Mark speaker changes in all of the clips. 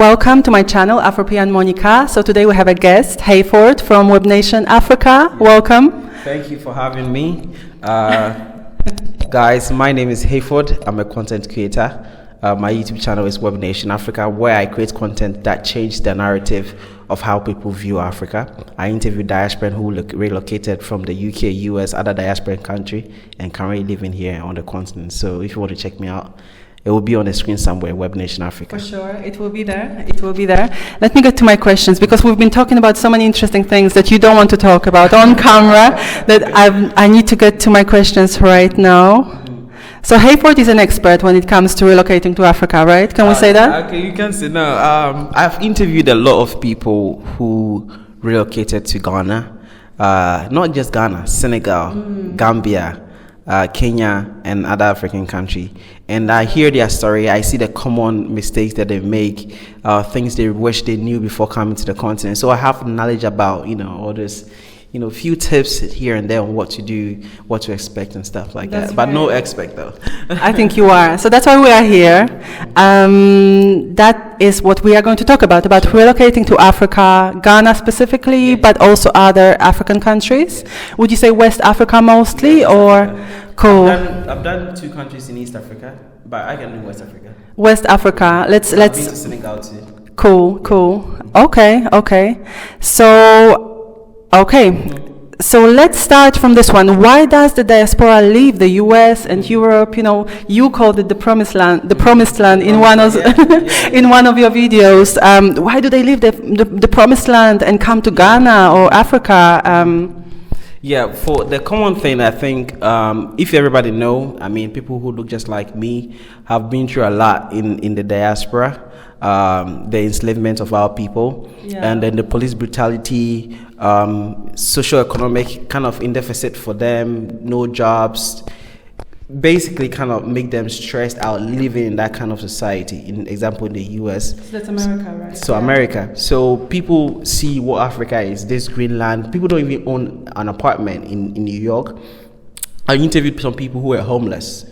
Speaker 1: Welcome to my channel, Afropean Monika. So today we have a guest, Hayford from Webnation Africa. Welcome.
Speaker 2: Thank you for having me. Guys, my name is Hayford. I'm a content creator. My YouTube channel is Webnation Africa, where I create content that changes the narrative of how people view Africa. I interview diasporans who relocated from the UK, US, other diasporan country, and currently living here on the continent. So if you want to check me out, it will be on the screen somewhere, Webnation Africa.
Speaker 1: For sure, it will be there. It will be there. Let me get to my questions, because we've been talking about so many interesting things that you don't want to talk about on camera, that I need to get to my questions right now. So Hayford is an expert when it comes to relocating to Africa, right? Can we say that?
Speaker 2: Okay, you can say no. I've interviewed a lot of people who relocated to Ghana, not just Ghana, Senegal, Gambia, Kenya, and other African country, and I hear their story. I see the common mistakes that they make, things they wish they knew before coming to the continent. So I have knowledge about all this, few tips here and there on what to do, what to expect, and stuff like that. But no expect though.
Speaker 1: I think you are. So that's why we are here. That is what we are going to talk about relocating to Africa, Ghana specifically, but also other African countries. Would you say West Africa mostly, or? Cool.
Speaker 2: I've done 2 countries in East Africa, but I can do West Africa.
Speaker 1: West Africa. Let's.
Speaker 2: I've been to Senegal too.
Speaker 1: Cool. Okay. So let's start from this one. Why does the diaspora leave the US and Europe? You called it the promised land in one of in one of your videos. Why do they leave the promised land and come to Ghana or Africa?
Speaker 2: For the common thing, I think, if everybody know, people who look just like me have been through a lot in the diaspora. The enslavement of our people, and then the police brutality, socio-economic kind of in deficit for them, no jobs, basically kind of make them stressed out living in that kind of society. In example, in the US.
Speaker 1: So that's America, right?
Speaker 2: So America. So people see what Africa is, this green land. People don't even own an apartment in New York. I interviewed some people who were homeless,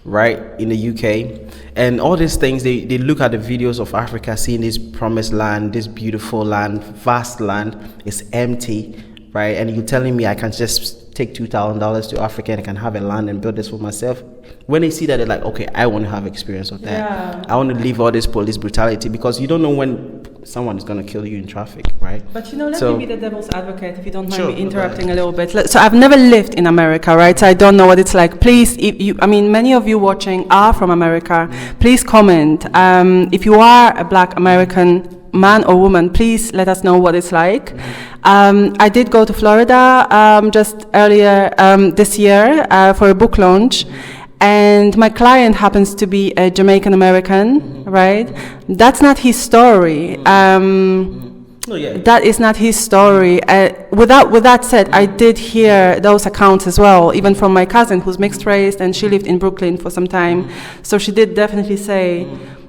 Speaker 2: right, in the UK, and all these things, they look at the videos of Africa, seeing this promised land, this beautiful land, vast land, it's empty, right, and you're telling me I can just take $2,000 to Africa and I can have a land and build this for myself. When they see that, they're like, okay, I want to have experience of that. I want to leave all this police brutality, because you don't know when someone is going to kill you in traffic, right?
Speaker 1: But let me be the devil's advocate, if you don't mind me interrupting a little bit. So I've never lived in America, right? So I don't know what it's like. Please, many of you watching are from America. Please comment. If you are a Black American man or woman, please let us know what it's like. I did go to Florida just earlier this year for a book launch. And my client happens to be a Jamaican American, right? That's not his story. That is not his story. With that said, I did hear those accounts as well, even from my cousin who's mixed race, and she lived in Brooklyn for some time. So she did definitely say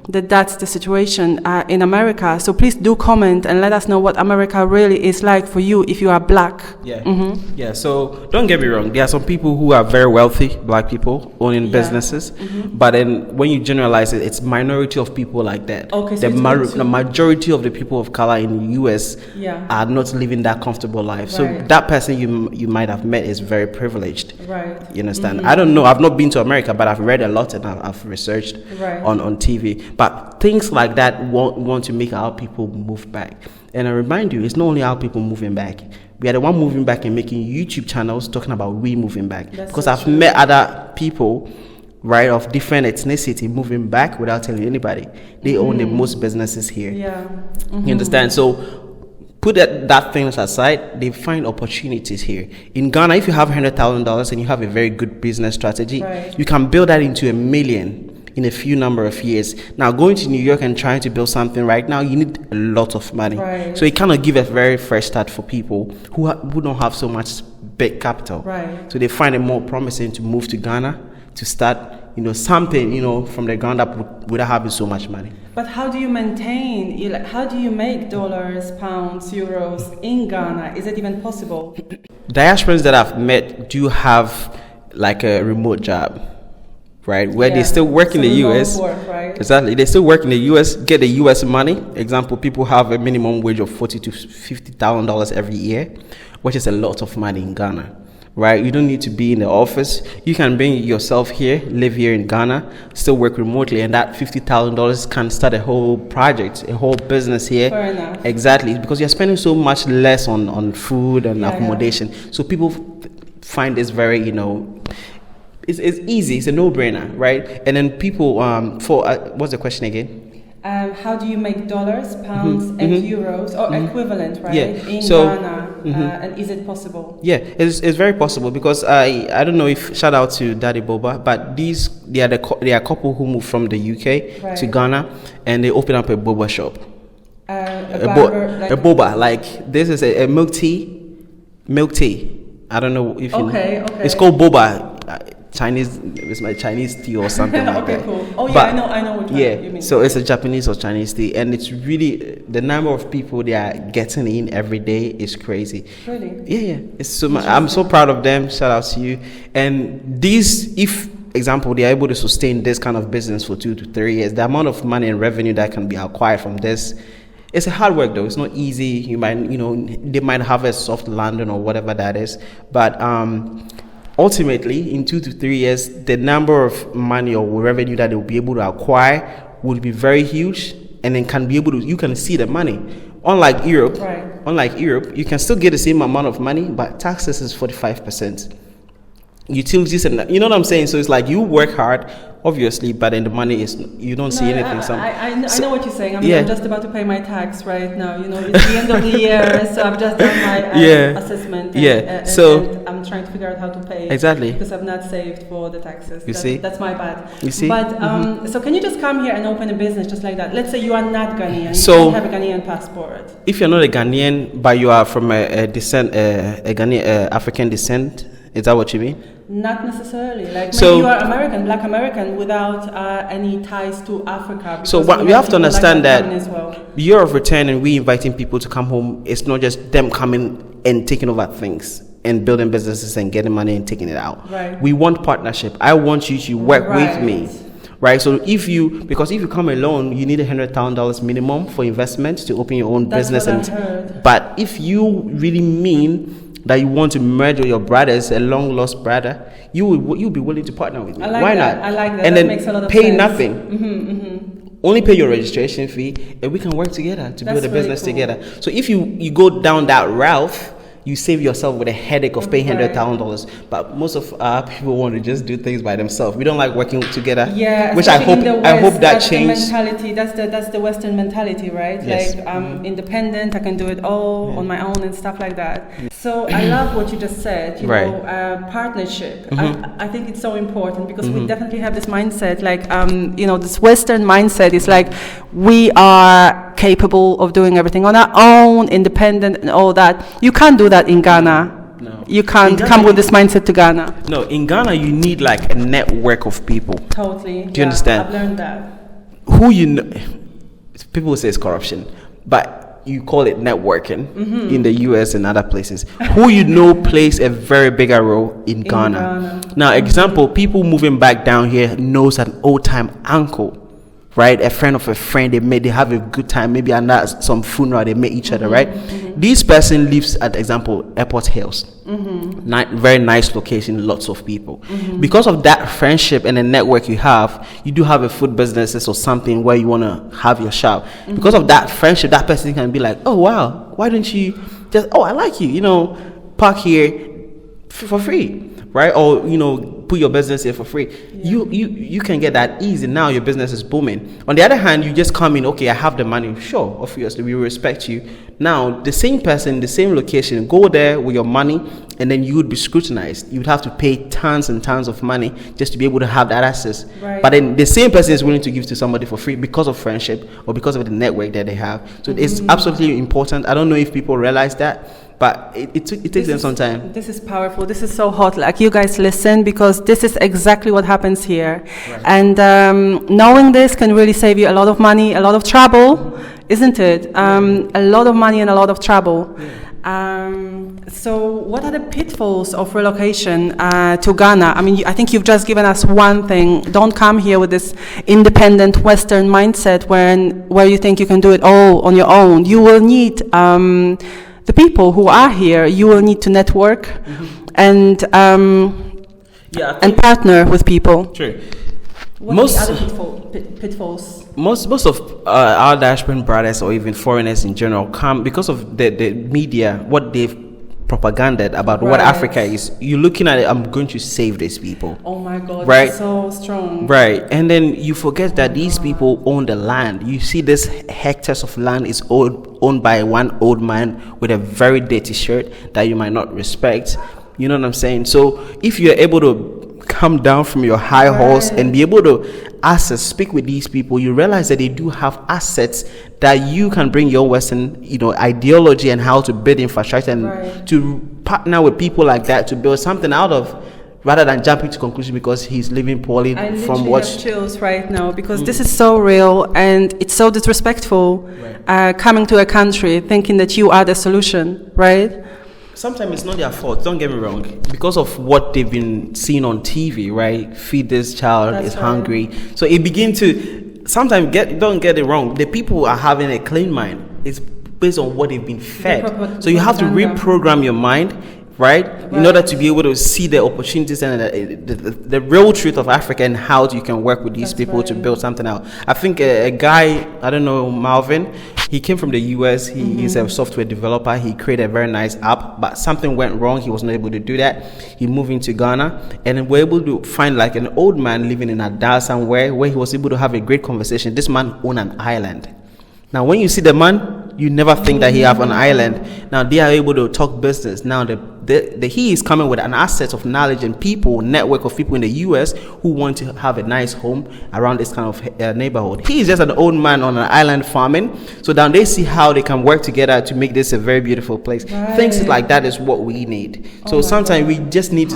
Speaker 1: that that's the situation in America. So please do comment and let us know what America really is like for you if you are Black.
Speaker 2: So don't get me wrong, there are some people who are very wealthy, Black people owning businesses, but then when you generalize it, it's minority of people like that.
Speaker 1: Okay, so
Speaker 2: the majority of the people of color in the US are not living that comfortable life. So that person you might have met is very privileged,
Speaker 1: right?
Speaker 2: You understand? I don't know, I've not been to America, but I've read a lot and I've researched on TV. But things like that want to make our people move back. And I remind you, it's not only our people moving back. We are the one moving back and making YouTube channels talking about we moving back. Because I've met other people, right, of different ethnicity moving back without telling anybody. They own the most businesses here. You understand? So put that things aside, they find opportunities here. In Ghana, if you have $100,000 and you have a very good business strategy, you can build that into $1 million in a few number of years. Now, going to New York and trying to build something right now, you need a lot of money. So it kind of gives a very fresh start for people who don't have so much big capital. So they find it more promising to move to Ghana to start, something, from the ground up without having so much money.
Speaker 1: But how do you maintain? How do you make dollars, pounds, euros in Ghana? Is it even possible?
Speaker 2: Diasporans that I've met do have like a remote job. right? Where they still work in the US.
Speaker 1: Right?
Speaker 2: Exactly. They still work in the US, get the US money. Example, people have a minimum wage of $40,000 to $50,000 every year, which is a lot of money in Ghana. Right? You don't need to be in the office. You can bring yourself here, live here in Ghana, still work remotely, and that $50,000 can start a whole project, a whole business here.
Speaker 1: Fair enough.
Speaker 2: Exactly, because you're spending so much less on food and accommodation. So people find this very, it's easy. It's a no-brainer, right? And then people, what's the question again?
Speaker 1: How do you make dollars, pounds, and euros, or equivalent, right? In Ghana, and is it possible?
Speaker 2: Yeah, it's very possible, because I don't know if, shout out to Daddy Boba, but they are a couple who moved from the UK to Ghana, and they open up a boba shop. A boba, like this is a milk tea. I don't know if you know. Okay. It's called boba. Chinese, it's my Chinese tea or something like that.
Speaker 1: Cool. Oh yeah, but I know what you mean.
Speaker 2: So it's a Japanese or Chinese tea, and it's really, the number of people they are getting in every day is crazy.
Speaker 1: Really?
Speaker 2: Yeah. It's so much. I'm so proud of them. Shout out to you. And if example, they are able to sustain this kind of business for 2 to 3 years, the amount of money and revenue that can be acquired from this. It's a hard work though. It's not easy. You might, they might have a soft landing or whatever that is, but ultimately, in 2 to 3 years, the number of money or revenue that they will be able to acquire will be very huge, and then you can see the money. Unlike Europe, you can still get the same amount of money, but taxes is 45%. Utilities, and you know what I'm saying? So it's like you work hard, obviously, but then the money is, you don't see anything.
Speaker 1: I know what you're saying. I'm just about to pay my tax right now. It's the end of the year, so I've just done my assessment. And I'm trying to figure out how to pay.
Speaker 2: Exactly.
Speaker 1: Because I've not saved for the taxes. That's my bad.
Speaker 2: You see?
Speaker 1: But so can you just come here and open a business just like that? Let's say you are not Ghanaian. You don't have a Ghanaian passport.
Speaker 2: If you're not a Ghanaian, but you are from a Ghanaian African descent, is that what you mean?
Speaker 1: Not necessarily. Like maybe you are American, Black American, without any ties to Africa.
Speaker 2: So we have to understand that year of return and we inviting people to come home, it's not just them coming and taking over things and building businesses and getting money and taking it out.
Speaker 1: Right.
Speaker 2: We want partnership. I want you to work with me. Right, so if you come alone, you need $100,000 minimum for investment to open your own business. But if you really mean that you want to merge with your brothers, a long lost brother, you'll be willing to partner with me.
Speaker 1: Why not? I like that.
Speaker 2: And
Speaker 1: that
Speaker 2: then
Speaker 1: makes a lot of
Speaker 2: pay
Speaker 1: sense.
Speaker 2: Nothing. Only pay your registration fee, and we can work together to build a business together. So if you go down that route, you save yourself with a headache of paying $100,000. But most of our people want to just do things by themselves. We don't like working together.
Speaker 1: Yeah,
Speaker 2: which I hope that changes.
Speaker 1: That's the Western mentality, right?
Speaker 2: Yes.
Speaker 1: Like I'm independent, I can do it all on my own and stuff like that. So I love what you just said. Partnership. I think it's so important because we definitely have this mindset. Like this Western mindset is like we are capable of doing everything on our own, independent and all that. You can't do that in Ghana.
Speaker 2: No.
Speaker 1: You can't come with this mindset to Ghana.
Speaker 2: No, in Ghana you need like a network of people.
Speaker 1: Totally.
Speaker 2: Do you understand?
Speaker 1: I've learned that.
Speaker 2: Who people say it's corruption, but you call it networking in the US and other places. Who plays a very bigger role in Ghana. Now, example, people moving back down here knows an old-time uncle. Right, a friend of a friend, they have a good time, maybe under some funeral, they meet each other, right? This person lives at, example, Airport Hills. Very nice location, lots of people. Because of that friendship and the network you do have a food business or something where you want to have your shop. Because of that friendship, that person can be like, oh wow, why don't you just, I like you, park here for free. Right, or put your business here for free. You can get that easy. Now your business is booming. On the other hand, you just come in. Okay, I have the money. Sure, obviously we respect you. Now the same person, the same location, go there with your money, and then you would be scrutinized. You would have to pay tons and tons of money just to be able to have that access.
Speaker 1: Right.
Speaker 2: But then the same person is willing to give to somebody for free because of friendship or because of the network that they have. So it's absolutely important. I don't know if people realize that. But it takes them some time.
Speaker 1: This is powerful. This is so hot. Like, you guys listen, because this is exactly what happens here. Right. And knowing this can really save you a lot of money, a lot of trouble, isn't it? A lot of money and a lot of trouble. So what are the pitfalls of relocation to Ghana? I mean, I think you've just given us one thing. Don't come here with this independent Western mindset where you think you can do it all on your own. You will need the people who are here. You will need to network and partner with people.
Speaker 2: True.
Speaker 1: What are the other pitfalls?
Speaker 2: Most of our diasporan brothers, or even foreigners in general, come because of the media, what they've propaganded about what Africa is. You're looking at it, I'm going to save these people.
Speaker 1: Oh my God,
Speaker 2: right?
Speaker 1: That's so strong.
Speaker 2: Right. And then you forget that these people own the land. You see this hectares of land is owned by one old man with a very dirty shirt that you might not respect. You know what I'm saying? So if you're able to come down from your high horse and be able to speak with these people, you realize that they do have assets that you can bring your Western, ideology and how to build infrastructure and to partner with people like that to build something out of, rather than jumping to conclusion because he's living poorly from what. I
Speaker 1: have chills right now because this is so real and it's so disrespectful. Coming to a country thinking that you are the solution, right?
Speaker 2: Sometimes it's not their fault, don't get me wrong, because of what they've been seeing on TV, right? Feed this child, is hungry. So it begins to, sometimes don't get it wrong, the people are having a clean mind. It's based on what they've been fed. So you have to reprogram your mind, right? In order to be able to see the opportunities and the real truth of Africa and how you can work with these people to build something out. I think a guy, I don't know, Malvin, he came from the US. He's a software developer. He created a very nice app, but something went wrong. He was not able to do that. He moved into Ghana and we're able to find like an old man living in Adar somewhere where he was able to have a great conversation. This man owned an island. Now, when you see the man, you never think that he have an island. Now, they are able to talk business. Now, he is coming with an asset of knowledge and people, network of people in the US who want to have a nice home around this kind of neighborhood. He is just an old man on an island farming. So now they see how they can work together to make this a very beautiful place. Things like that is what we need. So sometimes we just need to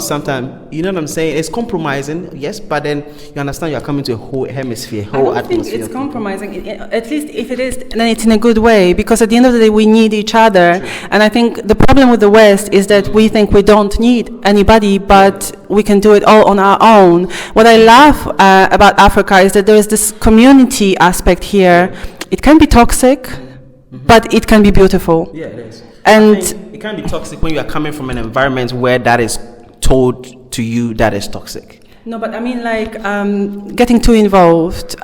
Speaker 2: you know what I'm saying? It's compromising, yes, but then you understand you're coming to a whole hemisphere, whole atmosphere.
Speaker 1: I don't think it's compromising. At least if it is, then it's in a good way, because at the end of the day, we need each other. And I think the problem with the West is that we think we don't need anybody, but we can do it all on our own. What I love about Africa is that there is this community aspect here. It can be toxic, but it can be beautiful.
Speaker 2: Yeah, it is.
Speaker 1: And
Speaker 2: it can be toxic when you are coming from an environment where that is told to you that is toxic.
Speaker 1: No, but I mean, like, getting too involved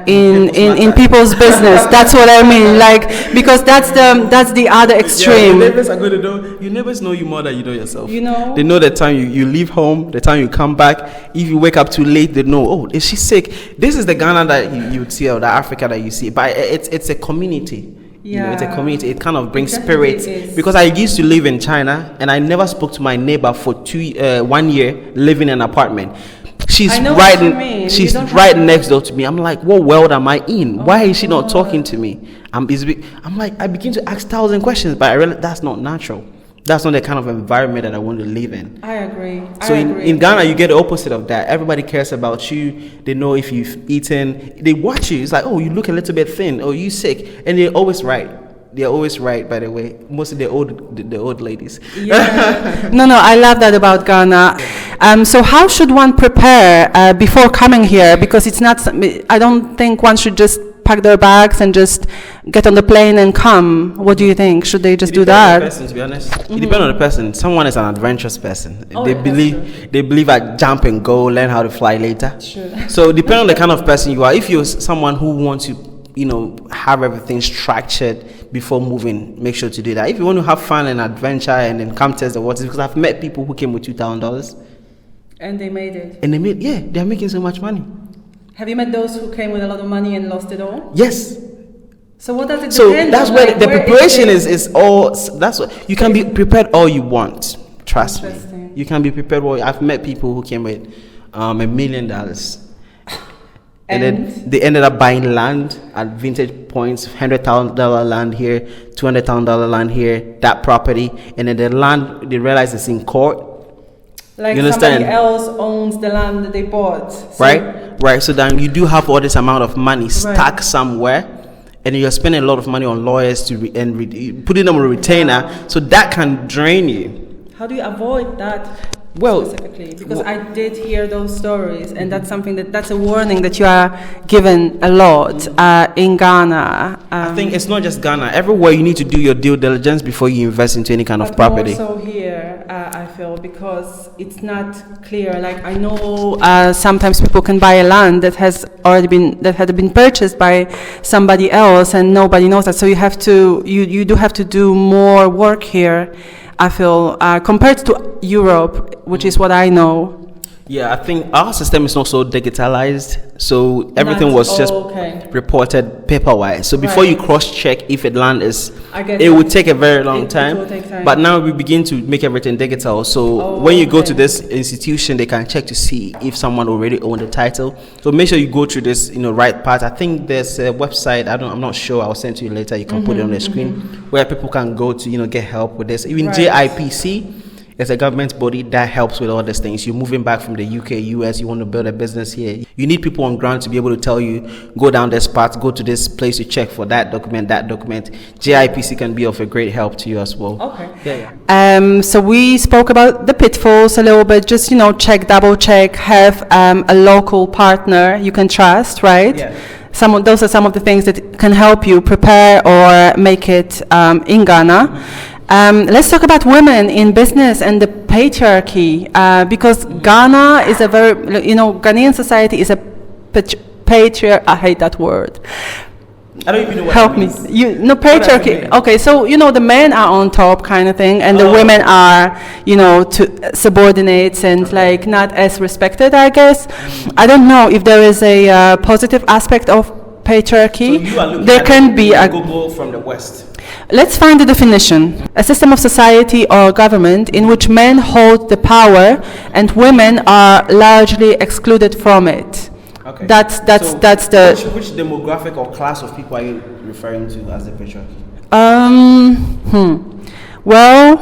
Speaker 1: in people's business. That's what I mean. Like, because that's the other extreme.
Speaker 2: Yeah, your neighbors are going to know. Your neighbors know you more than you know yourself.
Speaker 1: You know,
Speaker 2: they know the time you leave home, the time you come back. If you wake up too late, they know. Oh, is she sick? This is the Ghana that you would see, or the Africa that you see. But it's a community.
Speaker 1: Yeah.
Speaker 2: It's a community. It kind of brings spirit. Because I used to live in China, and I never spoke to my neighbor for 1 year living in an apartment. She's right next door to me. I'm like, what world am I in? Why is she not talking to me? I'm like, I begin to ask 1,000 questions, but I realize that's not natural. That's not the kind of environment that I want to live in.
Speaker 1: I agree.
Speaker 2: So in Ghana, you get the opposite of that. Everybody cares about you. They know if you've eaten. They watch you. It's like, oh, you look a little bit thin. Oh, you sick. And they're always right. They're always right, by the way. Most of the old ladies.
Speaker 1: Yeah. No, I love that about Ghana. So how should one prepare before coming here? Because it's not. I don't think one should just pack their bags and just get on the plane and come. What do you think? Should they just do that?
Speaker 2: It depends on the person, to be honest. It depends on the person. Someone is an adventurous person. They believe at jump and go, learn how to fly later.
Speaker 1: Sure.
Speaker 2: So depending on the kind of person you are. If you're someone who wants to, have everything structured before moving, make sure to do that. If you want to have fun and adventure and then come test the waters, because I've met people who came with $2,000
Speaker 1: and they made it.
Speaker 2: And they're making so much money.
Speaker 1: Have you met those who came with a lot of money and lost it all?
Speaker 2: Yes.
Speaker 1: So what does it
Speaker 2: So
Speaker 1: depend
Speaker 2: that's
Speaker 1: on?
Speaker 2: where the preparation is all. That's what you can be prepared all you want. Trust me. You can be prepared. I've met people who came with $1 million. And then they ended up buying land at vintage points, $100,000 land here, $200,000 land here, that property, and then the land, they realize it's in court.
Speaker 1: Like somebody else owns the land that they bought.
Speaker 2: So right. So then you do have all this amount of money stuck somewhere, and you're spending a lot of money on lawyers putting them on a retainer, so that can drain you.
Speaker 1: How do you avoid that?
Speaker 2: Well,
Speaker 1: specifically, because I did hear those stories, and that's something that's a warning that you are given a lot in Ghana.
Speaker 2: I think it's not just Ghana. Everywhere you need to do your due diligence before you invest into any kind of property.
Speaker 1: More so here, I feel, because it's not clear. Like I know sometimes people can buy a land that had been purchased by somebody else, and nobody knows that. So you do have to do more work here, I feel, compared to Europe, which is what I know.
Speaker 2: Yeah, I think our system is not so digitalized, so everything was just reported paper-wise. So before you cross-check if a land is, it would take a very long time. But now we begin to make everything digital. So when you go to this institution, they can check to see if someone already owned the title. So make sure you go through this, right part. I think there's a website. I'm not sure. I'll send to you later. You can put it on the screen where people can go to, get help with this. Even JIPC. It's a government body that helps with all these things. You're moving back from the UK, US, you want to build a business here. You need people on ground to be able to tell you, go down this path, go to this place to check for that document. JIPC can be of a great help to you as well.
Speaker 1: Okay. Yeah. So we spoke about the pitfalls a little bit. Just, double check, have a local partner you can trust, right? Yeah. Those are some of the things that can help you prepare or make it in Ghana. Let's talk about women in business and the patriarchy, because Ghana is a very, Ghanaian society is a I hate that word.
Speaker 2: I don't even know what
Speaker 1: Help
Speaker 2: it means.
Speaker 1: me. Patriarchy. Okay, so, the men are on top kind of thing, and the women are, to subordinates and not as respected, I guess. I don't know if there is a positive aspect of patriarchy.
Speaker 2: So you are looking
Speaker 1: there
Speaker 2: at
Speaker 1: can be a
Speaker 2: Google from the West.
Speaker 1: Let's find the definition. A system of society or government in which men hold the power and women are largely excluded from it.
Speaker 2: Okay.
Speaker 1: That's the...
Speaker 2: Which demographic or class of people are you referring to as the patriarchy?
Speaker 1: Well,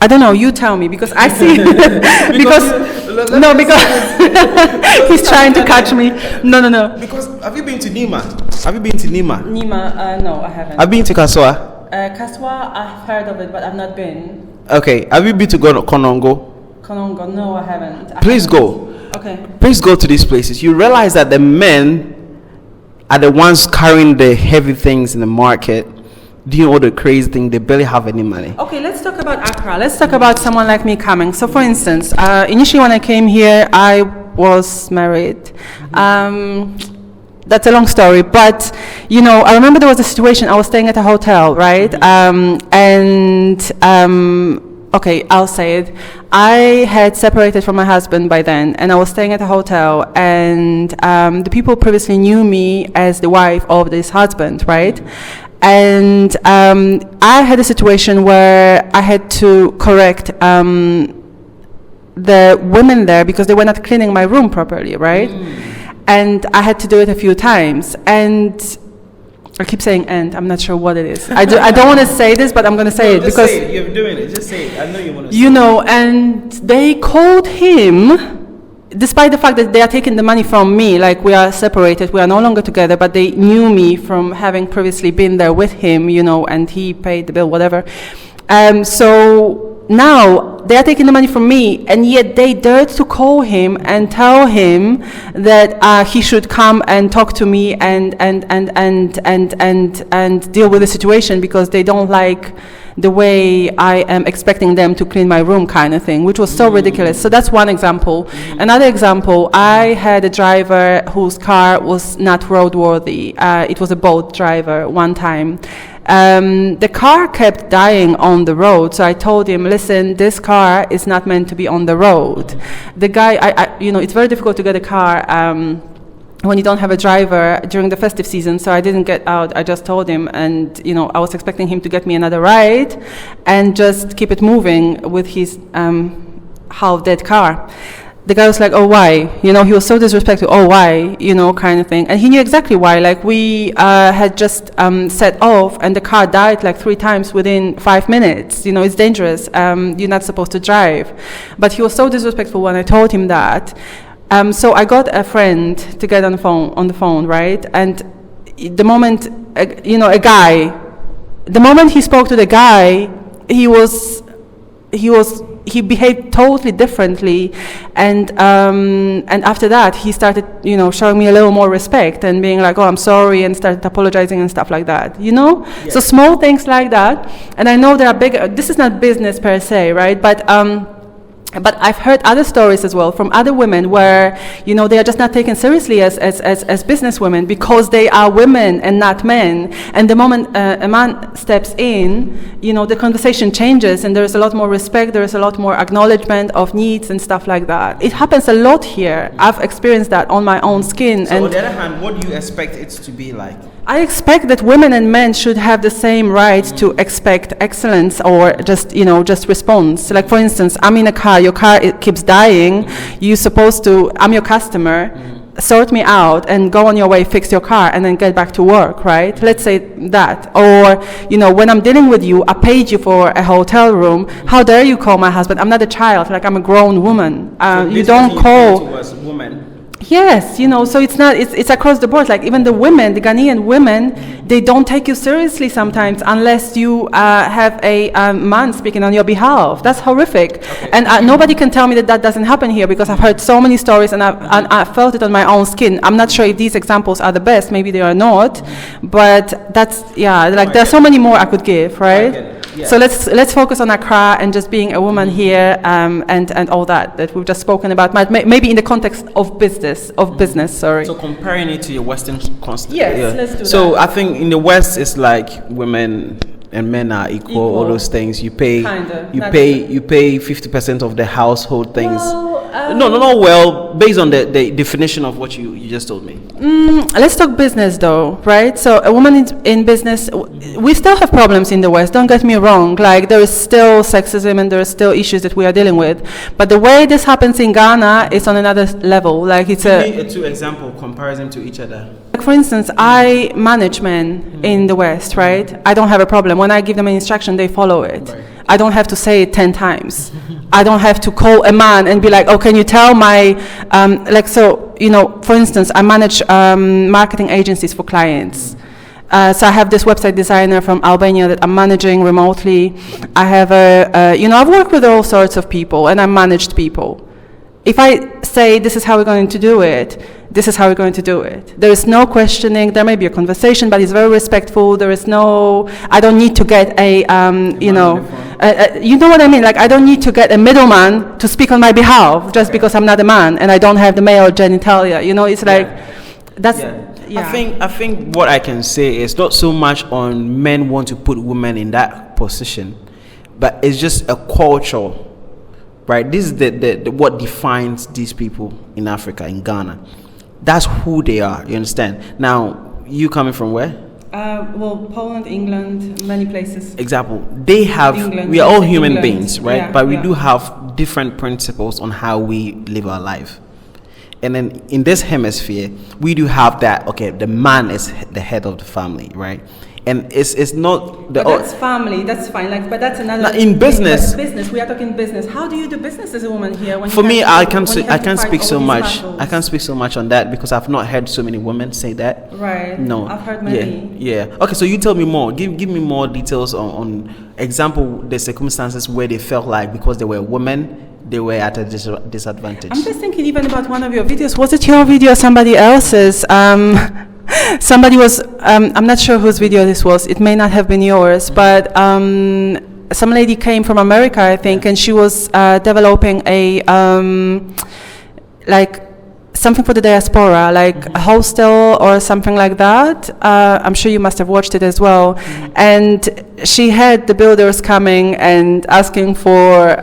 Speaker 1: I don't know. You tell me, because I see he's trying to catch me. No.
Speaker 2: Because have you been to Nima?
Speaker 1: No, I haven't.
Speaker 2: I've been to Kaswa.
Speaker 1: Kaswa, I've heard of it, but I've not been.
Speaker 2: Okay. Have you been to Konongo?
Speaker 1: Konongo, no, I haven't.
Speaker 2: Please go.
Speaker 1: Okay.
Speaker 2: Please go to these places. You realize that the men are the ones carrying the heavy things in the market, doing all the crazy thing. They barely have any money.
Speaker 1: Okay, let's talk about Accra. Let's talk about someone like me coming. So, for instance, initially when I came here, I was married. That's a long story, but I remember there was a situation. I was staying at a hotel, right? Okay, I'll say it. I had separated from my husband by then, and I was staying at a hotel, and the people previously knew me as the wife of this husband, right? And I had a situation where I had to correct the women there because they were not cleaning my room properly, right? And I had to do it a few times. And I keep saying "and." I'm not sure what it is. I don't want to say this, but I'm going to say it because
Speaker 2: say it. You're doing it. Just say it. I know you want to. Say
Speaker 1: and they called him, despite the fact that they are taking the money from me. Like, we are separated, we are no longer together. But they knew me from having previously been there with him, and he paid the bill, whatever. So now they are taking the money from me, and yet they dared to call him and tell him that he should come and talk to me and deal with the situation because they don't like the way I am expecting them to clean my room, kind of thing, which was so ridiculous. So that's one example. Another example, I had a driver whose car was not roadworthy. It was a boat driver one time. The car kept dying on the road, so I told him, listen, this car is not meant to be on the road. The guy, it's very difficult to get a car when you don't have a driver during the festive season, so I didn't get out. I just told him, and I was expecting him to get me another ride and just keep it moving with his half-dead car. The guy was like, oh, why? He was so disrespectful. Oh, why? Kind of thing. And he knew exactly why. Like, we had just set off, and the car died like 3 times within 5 minutes. It's dangerous. You're not supposed to drive. But he was so disrespectful when I told him that. So I got a friend to get on the phone, right? And the moment, the moment he spoke to the guy, he behaved totally differently, and after that he started, showing me a little more respect and being like, oh, I'm sorry, and started apologizing and stuff like that,
Speaker 2: Yeah.
Speaker 1: So small things like that. And I know there are big, this is not business per se, right? But I've heard other stories as well from other women where, they are just not taken seriously as business women because they are women and not men. And the moment a man steps in, the conversation changes and there's a lot more respect, there's a lot more acknowledgement of needs and stuff like that. It happens a lot here. I've experienced that on my own skin.
Speaker 2: So on the other hand, what do you expect it to be like?
Speaker 1: I expect that women and men should have the same right to expect excellence or just response. Like, for instance, I'm in a car, your car keeps dying, you're supposed to, I'm your customer, sort me out and go on your way, fix your car, and then get back to work, right? Let's say that. Or, when I'm dealing with you, I paid you for a hotel room, how dare you call my husband? I'm not a child, like I'm a grown woman.
Speaker 2: So
Speaker 1: you don't call...
Speaker 2: woman.
Speaker 1: Yes, so it's across the board. Like even the women, the Ghanaian women, they don't take you seriously sometimes unless you have a man speaking on your behalf. That's horrific. Okay. And nobody can tell me that doesn't happen here because I've heard so many stories and I felt it on my own skin. I'm not sure if these examples are the best. Maybe they are not. But that's, there are so many more I could give, right? Yeah. So let's focus on Accra and just being a woman here and all that we've just spoken about, maybe in the context of business. Sorry.
Speaker 2: So comparing it to your Western context.
Speaker 1: Yes, let's do that.
Speaker 2: So I think in the West it's like women and men are equal. All those things. You pay 50% of the household things.
Speaker 1: Well,
Speaker 2: Well, based on the definition of what you just told me.
Speaker 1: Let's talk business though, right? So a woman in business, we still have problems in the West, don't get me wrong. Like there is still sexism and there are still issues that we are dealing with. But the way this happens in Ghana is on another level. Like it's
Speaker 2: a two example comparison to each other.
Speaker 1: Like for instance, I manage men in the West, right? I don't have a problem. When I give them an instruction, they follow it. Right. I don't have to say it 10 times. I don't have to call a man and be like, oh, can you tell my, for instance, I manage marketing agencies for clients. So I have this website designer from Albania that I'm managing remotely. I have I've worked with all sorts of people and I managed people. If I say this is how we're going to do it, this is how we're going to do it. There is no questioning. There may be a conversation, but it's very respectful. There is no, I don't need to get you know what I mean? Like I don't need to get a middleman to speak on my behalf just because I'm not a man and I don't have the male genitalia. It's like, that's... Yeah.
Speaker 2: I think what I can say is not so much on men want to put women in that position, but it's just a culture, right? This is the what defines these people in Africa, in Ghana. That's who they are. You understand? Now, you coming from where?
Speaker 1: Poland, England, many places.
Speaker 2: Example, they have.
Speaker 1: England,
Speaker 2: we are all human beings, right?
Speaker 1: Yeah,
Speaker 2: but we do have different principles on how we live our life. And then in this hemisphere, we do have that. Okay, the man is the head of the family, right? And it's not the.
Speaker 1: But that's family. That's fine. Like, but that's another.
Speaker 2: In business,
Speaker 1: business. We are talking business. How do you do business as a woman here? When
Speaker 2: for me, I can't speak so much. I can't speak so much on that because I've not heard so many women say that.
Speaker 1: Right.
Speaker 2: No.
Speaker 1: I've heard many.
Speaker 2: Yeah. Okay. So you tell me more. Give me more details on example the circumstances where they felt like because they were women, they were at a disadvantage.
Speaker 1: I'm just thinking even about one of your videos. Was it your video or somebody else's? Somebody was, I'm not sure whose video this was. It may not have been yours, but some lady came from America, I think, and she was developing a, something for the diaspora, like a hostel or something like that. I'm sure you must have watched it as well. And she had the builders coming and asking for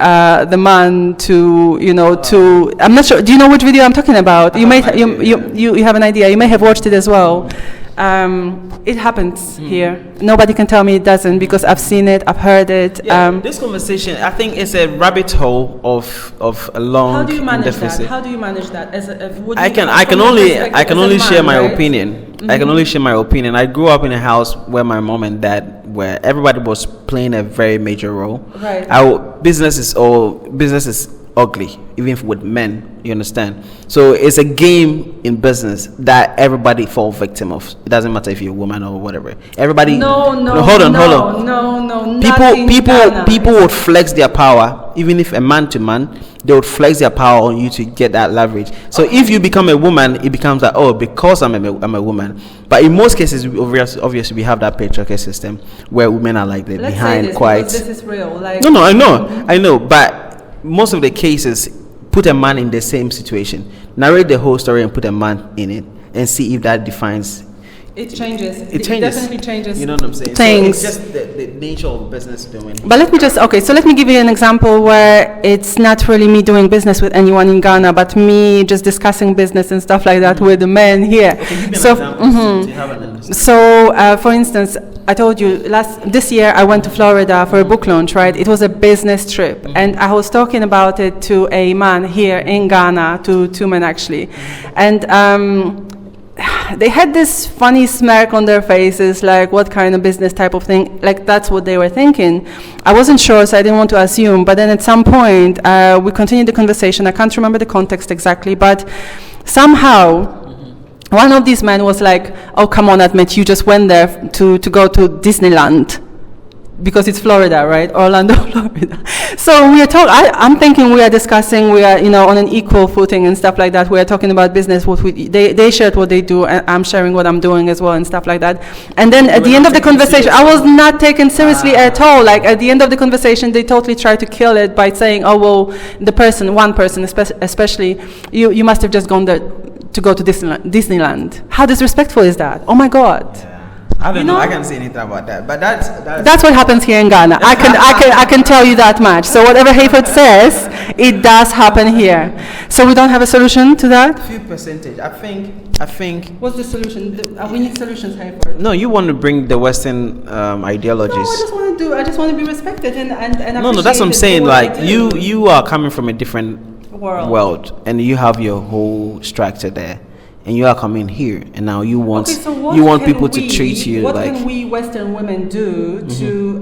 Speaker 1: the man to, I'm not sure. Do you know which video I'm talking about? You have an idea. You may have watched it as well. It happens here. Nobody can tell me it doesn't because I've seen it, I've heard it.
Speaker 2: This conversation, I think, is a rabbit hole of a long.
Speaker 1: How do you manage that? How do you manage that?
Speaker 2: I can only share my opinion. I can only share my opinion. I grew up in a house where my mom and dad, where everybody was playing a very major role.
Speaker 1: Right.
Speaker 2: Our business is ugly, even with men. You understand? So it's a game in business that everybody fall victim of. It doesn't matter if you're a woman or whatever. Everybody. Hold on. People would flex their power, even if a man to man, they would flex their power on you to get that leverage. So if you become a woman, it becomes like, oh, because I'm a woman. But in most cases, obviously, we have that patriarchy system where women are like the behind quiet.
Speaker 1: This is real. Like,
Speaker 2: no, I know, but most of the cases put a man in the same situation, narrate the whole story and put a man in it and see if that defines
Speaker 1: it. Changes.
Speaker 2: It
Speaker 1: definitely changes.
Speaker 2: You know what I'm saying?
Speaker 1: Things.
Speaker 2: So it's just the nature of business doing.
Speaker 1: But let me give you an example where it's not really me doing business with anyone in Ghana, but me just discussing business and stuff like that with the men here. So for instance, I told you this year I went to Florida for a book launch, right? It was a business trip, and I was talking about it to a man here in Ghana, to two men actually, and they had this funny smirk on their faces, like what kind of business type of thing, like that's what they were thinking. I wasn't sure, so I didn't want to assume, but then at some point we continued the conversation. I can't remember the context exactly, but somehow one of these men was like, oh, come on, admit you just went there to go to Disneyland. Because it's Florida, right? Orlando, Florida. So we are I'm thinking we are discussing, we are, on an equal footing and stuff like that. We are talking about business, they shared what they do, and I'm sharing what I'm doing as well and stuff like that. And then at the end of the conversation, I was not taken seriously at all. Like at the end of the conversation, they totally tried to kill it by saying, oh, well, one person especially, you must have just gone there to go to Disneyland. How disrespectful is that? Oh my God.
Speaker 2: Yeah. I don't know. I can't say anything about that, but
Speaker 1: that's what happens here in Ghana. I can tell you that much. So whatever Hayford says, it does happen here. So we don't have a solution to that.
Speaker 2: Few percentage. I think.
Speaker 1: What's the solution? We need solutions, Hayford.
Speaker 2: No, you want to bring the Western ideologies.
Speaker 1: No, I just want to be respected and
Speaker 2: no, that's what I'm saying. Like you are coming from a different world, and you have your whole structure there. And you are coming here, and now you want people to treat you like.
Speaker 1: What can we Western women do to?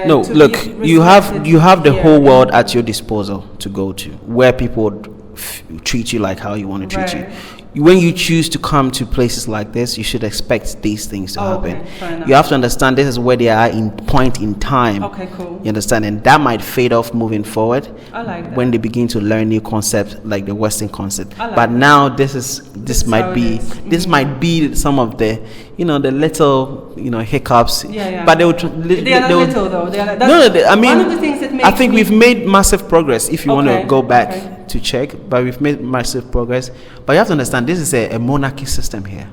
Speaker 2: No, look, you have the whole world at your disposal to go to, where people would treat you like how you want to treat you. When you choose to come to places like this, you should expect these things to happen. Okay, you have to understand this is where they are in point in time.
Speaker 1: Okay, cool.
Speaker 2: You understand? And that might fade off moving forward.
Speaker 1: I like that.
Speaker 2: When they begin to learn new concepts like the Western concept.
Speaker 1: I like
Speaker 2: but
Speaker 1: that.
Speaker 2: Now this might be some of the the little hiccups.
Speaker 1: Yeah.
Speaker 2: But they
Speaker 1: are not little though.
Speaker 2: I mean,
Speaker 1: one of the things that makes
Speaker 2: I think we've made massive progress. If you want to go back.
Speaker 1: Okay.
Speaker 2: To check, but we've made massive progress. But you have to understand, this is a monarchy system here.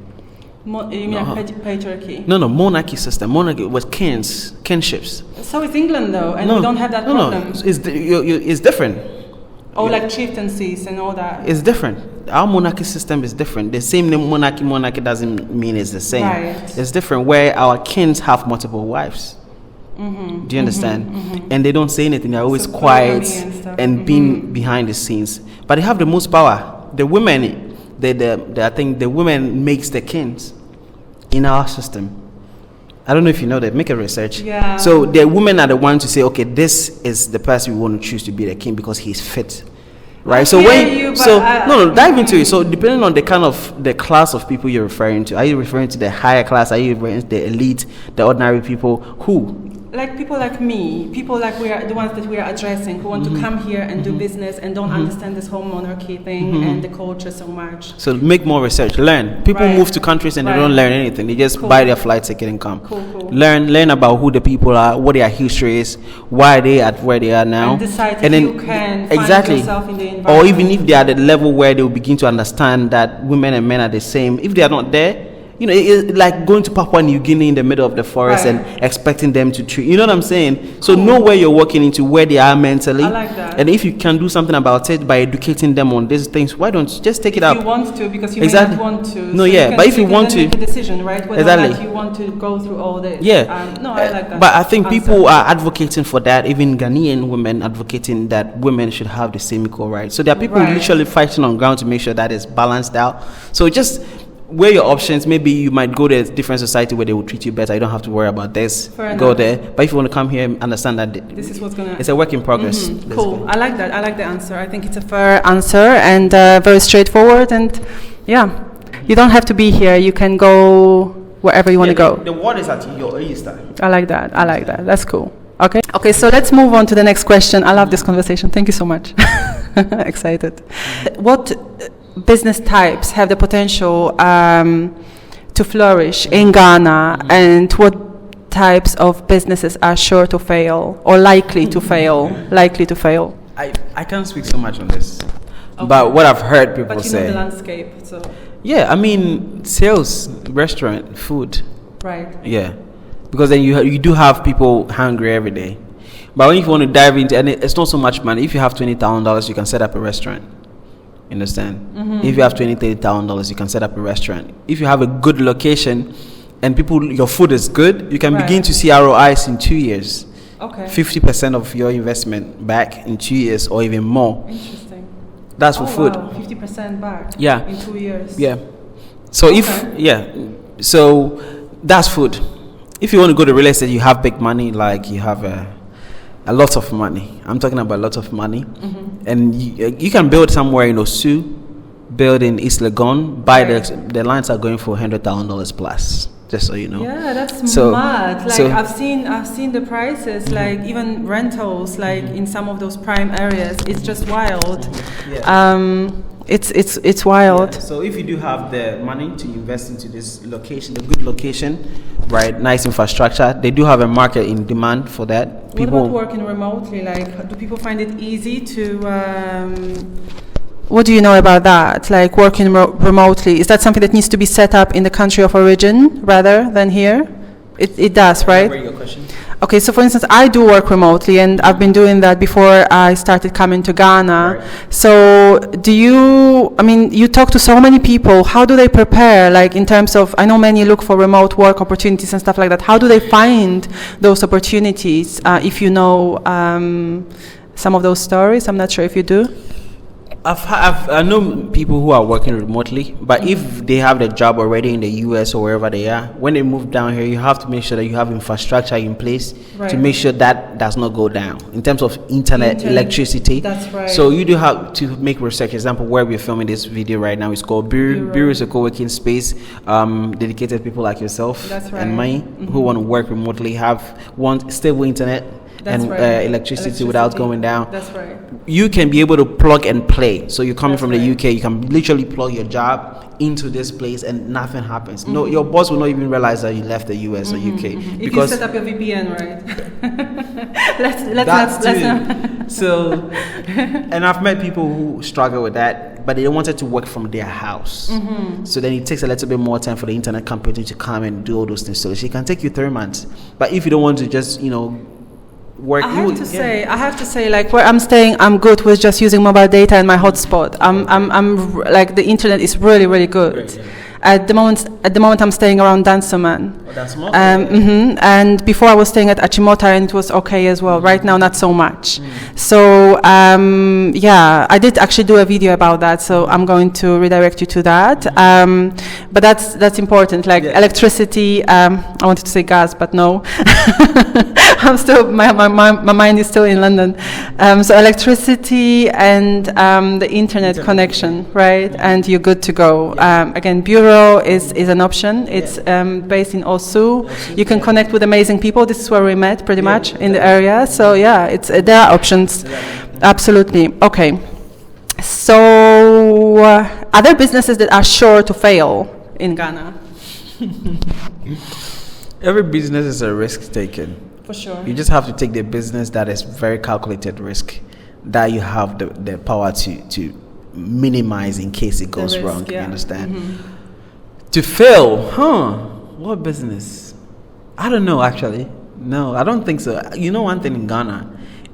Speaker 1: You mean patriarchy?
Speaker 2: No, monarchy system. Monarchy was kinships.
Speaker 1: So it's England though, and we don't have that problem.
Speaker 2: No, it's different.
Speaker 1: Oh, like chieftaincies and all that.
Speaker 2: It's different. Our monarchy system is different. The same name monarchy doesn't mean it's the same.
Speaker 1: Right.
Speaker 2: It's different where our kings have multiple wives.
Speaker 1: Mm-hmm.
Speaker 2: Do you understand? And they don't say anything. They're always quiet and being behind the scenes. But they have the most power. The women, I think the women makes the kings in our system. I don't know if you know that. Make a research.
Speaker 1: Yeah.
Speaker 2: So the women are the ones to say, okay, this is the person we want to choose to be the king because he's fit. Right. Dive into it. So depending on the class of people you're referring to, are you referring to the higher class? Are you referring to the elite, the ordinary people? Who?
Speaker 1: Like people like me, people like we are the ones that we are addressing, who want to come here and do business and don't understand this whole monarchy thing and the culture so much.
Speaker 2: So make more research, learn. People move to countries and they don't learn anything. They just buy their flight ticket and come.
Speaker 1: Cool.
Speaker 2: Learn about who the people are, what their history is, why they are where they are now,
Speaker 1: and decide if you can find yourself in the environment.
Speaker 2: Or even if they are at the level where they will begin to understand that women and men are the same. If they are not there, it's like going to Papua New Guinea in the middle of the forest and expecting them to treat. You know what I'm saying? So know where you're walking into, where they are mentally.
Speaker 1: I like that.
Speaker 2: And if you can do something about it by educating them on these things, why don't you just take it up?
Speaker 1: If you want to, because you may not want to.
Speaker 2: No, so but if you want to,
Speaker 1: make a decision, right? Whether or not you want to go through all this.
Speaker 2: Yeah.
Speaker 1: I like that.
Speaker 2: But I think people are advocating for that. Even Ghanaian women advocating that women should have the same equal rights. So there are people literally fighting on ground to make sure that is balanced out. So just weigh your options. Maybe you might go to a different society where they will treat you better. You don't have to worry about this. Go there. But if you want to come here, understand that
Speaker 1: this is what's gonna.
Speaker 2: It's a work in progress.
Speaker 1: Cool. I like that. I like the answer. I think it's a fair answer and very straightforward. And yeah, you don't have to be here. You can go wherever you want to go.
Speaker 2: The world is at your Easter.
Speaker 1: I like that. I like that. That's cool. Okay, so let's move on to the next question. I love this conversation. Thank you so much. Excited. What business types have the potential to flourish in Ghana, and what types of businesses are sure to fail or likely to fail?
Speaker 2: I can't speak so much on this, but what I've heard people say.
Speaker 1: But you know the landscape, so.
Speaker 2: Yeah, I mean, sales, restaurant, food.
Speaker 1: Right.
Speaker 2: Yeah, because then you do have people hungry every day. But when you want to dive into, and it's not so much money. If you have $20,000, you can set up a restaurant. You understand? If you have $30,000, you can set up a restaurant. If you have a good location and your food is good, you can begin to see ROIs in 2 years.
Speaker 1: Okay.
Speaker 2: 50% of your investment back in 2 years or even more.
Speaker 1: Interesting.
Speaker 2: That's for food.
Speaker 1: Wow. 50% back.
Speaker 2: Yeah.
Speaker 1: In 2 years.
Speaker 2: Yeah. So so that's food. If you want to go to real estate, you have big money, like you have a lot of money. I'm talking about a lot of money. And you can build somewhere in Osu, build in East Legon, buy the lines are going for $100,000 plus, just so you know.
Speaker 1: Yeah, that's mad. Like I've seen the prices, like even rentals, like in some of those prime areas. It's just wild. It's wild.
Speaker 2: Yeah. So if you do have the money to invest into this location, the good location, right, nice infrastructure, they do have a market in demand for that.
Speaker 1: What about working remotely? Like, do people find it easy to? What do you know about that? Like working remotely, is that something that needs to be set up in the country of origin rather than here? It does, right?
Speaker 2: What your question?
Speaker 1: Okay, so for instance, I do work remotely, and I've been doing that before I started coming to Ghana.
Speaker 2: Right.
Speaker 1: So you talk to so many people. How do they prepare, like in terms of, I know many look for remote work opportunities and stuff like that. How do they find those opportunities? If you know some of those stories, I'm not sure if you do.
Speaker 2: I know people who are working remotely, but if they have the job already in the US or wherever they are, when they move down here, you have to make sure that you have infrastructure in place to make sure that does not go down in terms of internet. Electricity.
Speaker 1: That's right.
Speaker 2: So you do have to make research. Example, where we're filming this video right now is called Bureau. Bureau is a co-working space, dedicated people like yourself and me who want to work remotely, want stable internet. Electricity without going down.
Speaker 1: That's right.
Speaker 2: You can be able to plug and play. So you're coming from the UK, you can literally plug your job into this place and nothing happens. No, your boss will not even realize that you left the US or UK.
Speaker 1: If you set up your VPN, right? let's not.
Speaker 2: So, and I've met people who struggle with that, but they wanted to work from their house. So then it takes a little bit more time for the internet company to come and do all those things. So it can take you 3 months. But if you don't want to just, work.
Speaker 1: I have to say, like where I'm staying, I'm good with just using mobile data and my hotspot. I'm like the internet is really, really good. Great, yeah. At the moment, I'm staying around Dansoman. And before I was staying at Achimota, and it was okay as well. Right now, not so much. So I did actually do a video about that. So I'm going to redirect you to that. But that's important. Like electricity. I wanted to say gas, but no. I'm still my mind is still in London. So electricity and the internet connection, right? And you're good to go. Again, Bureau is an option. It's based in Osu. You can connect with amazing people. This is where we met pretty much in the area. So there are options. Absolutely. Okay. So are there businesses that are sure to fail in Ghana?
Speaker 2: Every business is a risk taken.
Speaker 1: For sure.
Speaker 2: You just have to take the business that is very calculated risk that you have the power to minimize in case it goes wrong. You understand? To fail, what business? I don't know, actually. No, I don't think so. You know, one thing in Ghana,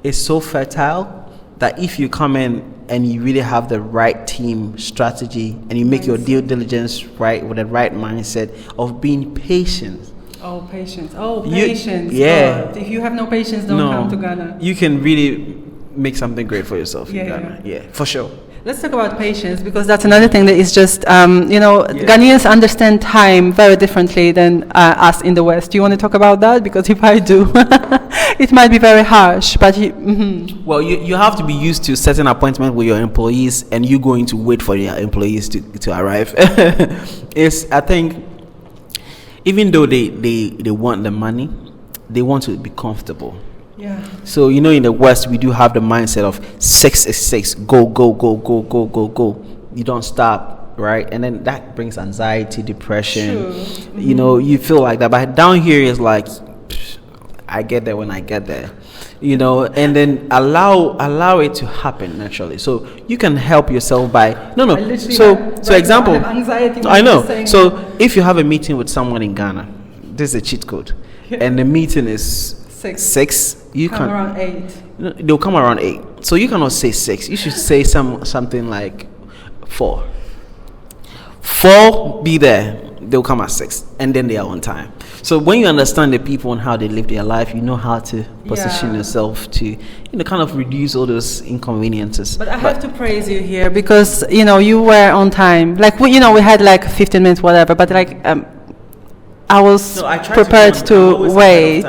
Speaker 2: it's so fertile that if you come in and you really have the right team strategy and you make your due diligence right with the right mindset of being patient.
Speaker 1: Oh, patience. Patience.
Speaker 2: Yeah.
Speaker 1: God. If you have no patience, don't come to Ghana.
Speaker 2: You can really make something great for yourself in Ghana. Yeah, for sure.
Speaker 1: Let's talk about patience, because that's another thing that is just, Ghanaians understand time very differently than us in the West. Do you want to talk about that? Because if I do, it might be very harsh. But
Speaker 2: well, you have to be used to setting an appointment with your employees, and you going to wait for your employees to arrive. I think, even though they want the money, they want to be comfortable.
Speaker 1: Yeah.
Speaker 2: So, in the West, we do have the mindset of 6 is 6, go, go, go, go, go, go, go. You don't stop, right? And then that brings anxiety, depression.
Speaker 1: True. Mm-hmm.
Speaker 2: You feel like that. But down here is like, I get there when I get there, and then allow it to happen naturally. So you can help yourself by So example, I know. So if you have a meeting with someone in Ghana, this is a cheat code, and the meeting is 6. You
Speaker 1: come around 8.
Speaker 2: They'll come around 8. So you cannot say 6. You should say something like 4. 4, be there. They'll come at 6, and then they are on time. So when you understand the people and how they live their life, you know how to position yourself to, kind of reduce all those inconveniences.
Speaker 1: But I have to praise you here, because you were on time. Like we had like 15 minutes, whatever. But like I was prepared to wait.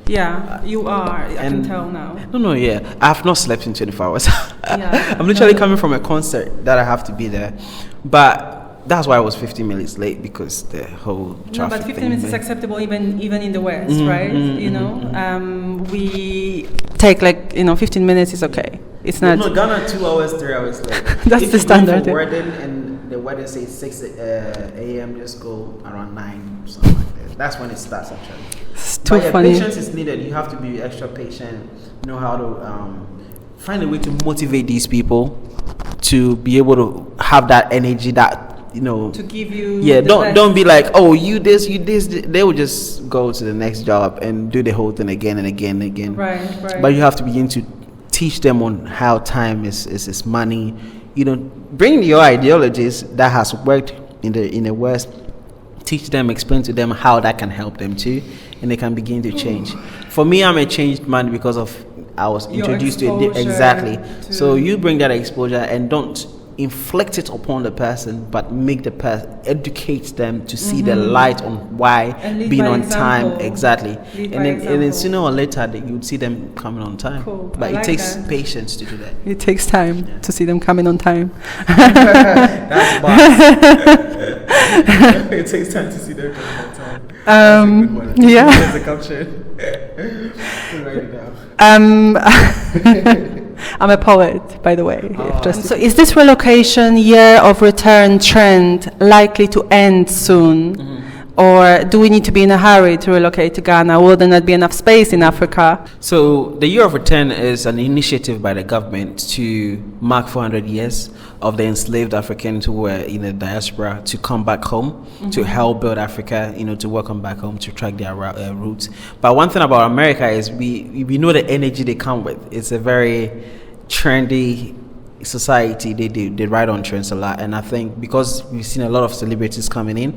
Speaker 1: Yeah, you are. I can tell now.
Speaker 2: No, yeah. I have not slept in 24 hours. I'm literally coming from a concert that I have to be there. But that's why I was 15 minutes late, because the whole traffic.
Speaker 1: No, but 15 minutes is acceptable even in the West, right? We take 15 minutes is okay. It's not.
Speaker 2: No, Ghana 2 hours, 3 hours late.
Speaker 1: That's the standard.
Speaker 2: If you go for wedding and the wedding says 6 a.m., just go around 9, something like that. That's when it starts actually.
Speaker 1: It's too funny.
Speaker 2: Patience is needed. You have to be extra patient. Know how to find a way to motivate these people to be able to have that energy that.
Speaker 1: To give you
Speaker 2: don't be like, oh, you this, they will just go to the next job and do the whole thing again and again and again.
Speaker 1: Right.
Speaker 2: But you have to begin to teach them on how time is money. Bring your ideologies that has worked in the West, teach them, explain to them how that can help them too, and they can begin to change. For me, I'm a changed man because of I was introduced to it exactly. So you bring that exposure and don't inflict it upon the person, but make the person educate them to see the light on why being on time exactly, and then sooner or later that you would see them coming on time.
Speaker 1: Cool.
Speaker 2: But it takes patience to do that.
Speaker 1: It takes time to see them coming on time.
Speaker 2: That's it takes time to see them coming on time.
Speaker 1: Yeah.
Speaker 2: That's a caption. Write it down.
Speaker 1: I'm a poet, by the way. So is this relocation year of return trend likely to end soon? Or do we need to be in a hurry to relocate to Ghana? Will there not be enough space in Africa?
Speaker 2: So the Year of Return is an initiative by the government to mark 400 years of the enslaved Africans who were in the diaspora to come back home, to help build Africa, to welcome back home, to track their roots. But one thing about America is we know the energy they come with. It's a very trendy society. They ride on trends a lot, and I think because we've seen a lot of celebrities coming in,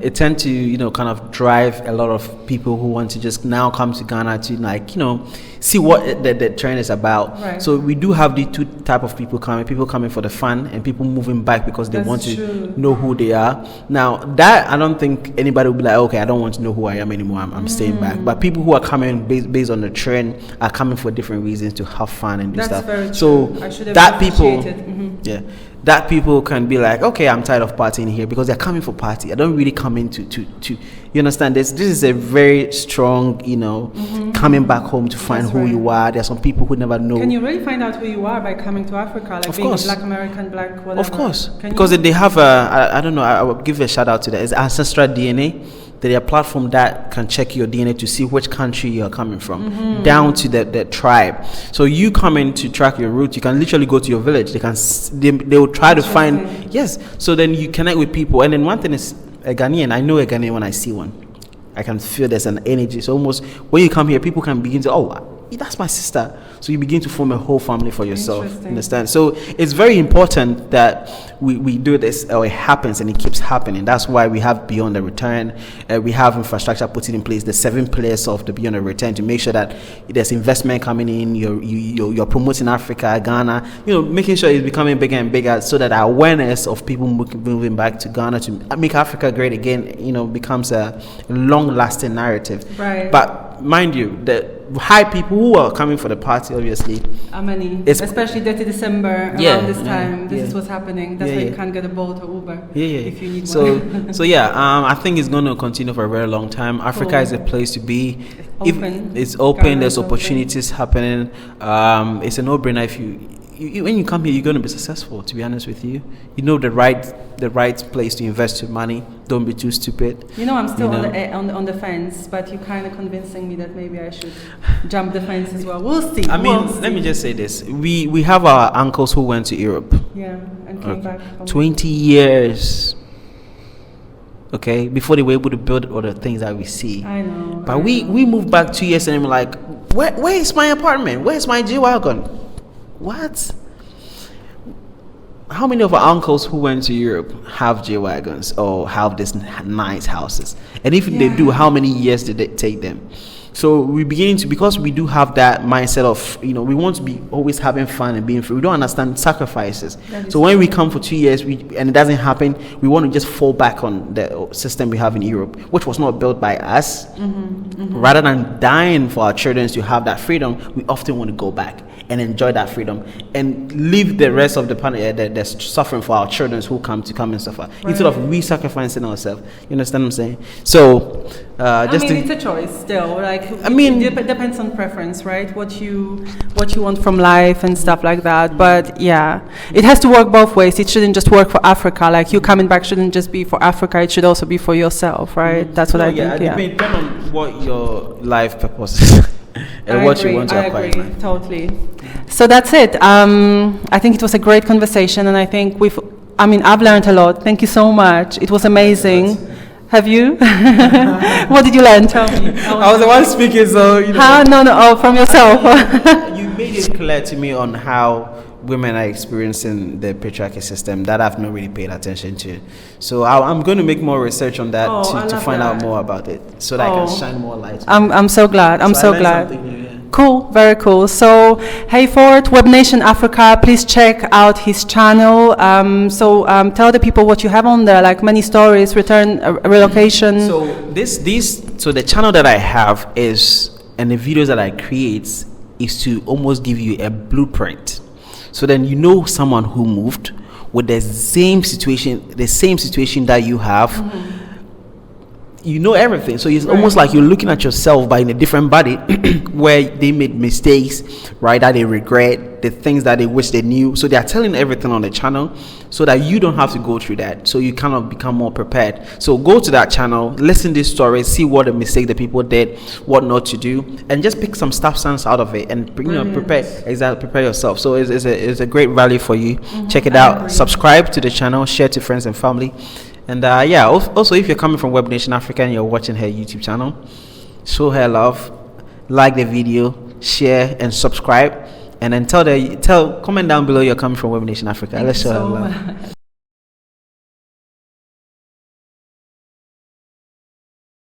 Speaker 2: it tends to kind of drive a lot of people who want to just now come to Ghana to see what the trend is about.
Speaker 1: Right.
Speaker 2: So we do have the two type of people coming for the fun, and people moving back because they want to know who they are. Now that I don't think anybody will be like, okay, I don't want to know who I am anymore, I'm staying back. But people who are coming based on the trend are coming for different reasons, to have fun and do stuff.
Speaker 1: Very true.
Speaker 2: So that people that people can be like, okay, I'm tired of partying here, because they're coming for party. I don't really come in to you understand this is a very strong coming back home to find who you are. There's some people who never know.
Speaker 1: Can you really find out who you are by coming to Africa, like being Black American, Black whatever?
Speaker 2: Of course, because they have I don't know, I will give a shout out to that. It's Ancestral DNA. They're a platform that can check your DNA to see which country you're coming from, down to the tribe. So you come in to track your roots. You can literally go to your village. They will try to find So then you connect with people. And then one thing is a Ghanaian. I know a Ghanaian when I see one. I can feel there's an energy. So almost when you come here, people can begin to that's my sister. So you begin to form a whole family for yourself. Understand? So it's very important that we do this, or it happens and it keeps happening. That's why we have Beyond the Return. We have infrastructure put in place, the 7 pillars of the Beyond the Return, to make sure that there's investment coming in. You're promoting Africa, Ghana, making sure it's becoming bigger and bigger, so that awareness of people moving back to Ghana to make Africa great again, becomes a long-lasting narrative.
Speaker 1: Right.
Speaker 2: But mind you, the high people who are coming for the party, obviously,
Speaker 1: how many? Especially 30 December around this time. This is what's happening. That's why you can't get a Bolt or Uber. If you need one.
Speaker 2: I think it's going to continue for a very long time. Africa is a place to be. It's open.
Speaker 1: Ghana,
Speaker 2: there's opportunities happening. It's a no-brainer. If when you come here, you're going to be successful. To be honest with you, the right place to invest your money. Don't be too stupid.
Speaker 1: I'm still on the fence, but you're kind of convincing me that maybe I should jump the fence as well. We'll see.
Speaker 2: Let me just say this: we have our uncles who went to Europe.
Speaker 1: And came back.
Speaker 2: 20 years. Okay, before they were able to build all the things that we see.
Speaker 1: I know.
Speaker 2: But we moved back 2 years and we're like, where is my apartment? Where's my G-Wagon? What? How many of our uncles who went to Europe have J-Wagons or have these nice houses? And if they do, how many years did it take them? So we because we do have that mindset of, we want to be always having fun and being free. We don't understand sacrifices. So when we come for 2 years and it doesn't happen, we want to just fall back on the system we have in Europe, which was not built by us. Rather than dying for our children to have that freedom, we often want to go back and enjoy that freedom and leave the rest of the suffering for our children who come and suffer, instead of we sacrificing ourselves. You understand what I'm saying? So
Speaker 1: it's a choice still. It depends on preference, right? What you want from life and stuff like that. But it has to work both ways. It shouldn't just work for Africa. Like, you coming back shouldn't just be for Africa. It should also be for yourself, right? That's what I think.
Speaker 2: It may depend on what your life purpose is. And what you want to acquire.
Speaker 1: I agree, totally. So that's it. I think it was a great conversation, and I think I've learned a lot. Thank you so much. It was amazing. Have you? What did you learn? Tell me.
Speaker 2: I was the one speaking, so
Speaker 1: No, from yourself.
Speaker 2: You made it clear to me on how women are experiencing the patriarchy system that I've not really paid attention to. So I'm going to make more research on that to find out more about it, so that I can shine more light.
Speaker 1: I'm so glad. I'm so glad. Cool, very cool. So Hayford, Webnation Africa, please check out his channel. Tell the people what you have on there, like many stories, relocation.
Speaker 2: So so the channel that I have and the videos that I create is to almost give you a blueprint. So then someone who moved with the same situation that you have. Everything. So it's almost like you're looking at yourself but in a different body where they made mistakes, right, that they regret, the things that they wish they knew. So they are telling everything on the channel so that you don't have to go through that. So you kind of become more prepared. So go to that channel, listen to these stories, see what the mistake the people did, what not to do, and just pick some substance out of it and prepare yourself. So it's a great value for you. Check it out. Subscribe to the channel, share to friends and family. And also, if you're coming from Webnation Africa and you're watching her YouTube channel, show her love, like the video, share and subscribe, and then comment down below you're coming from Webnation Africa. Let's show her love.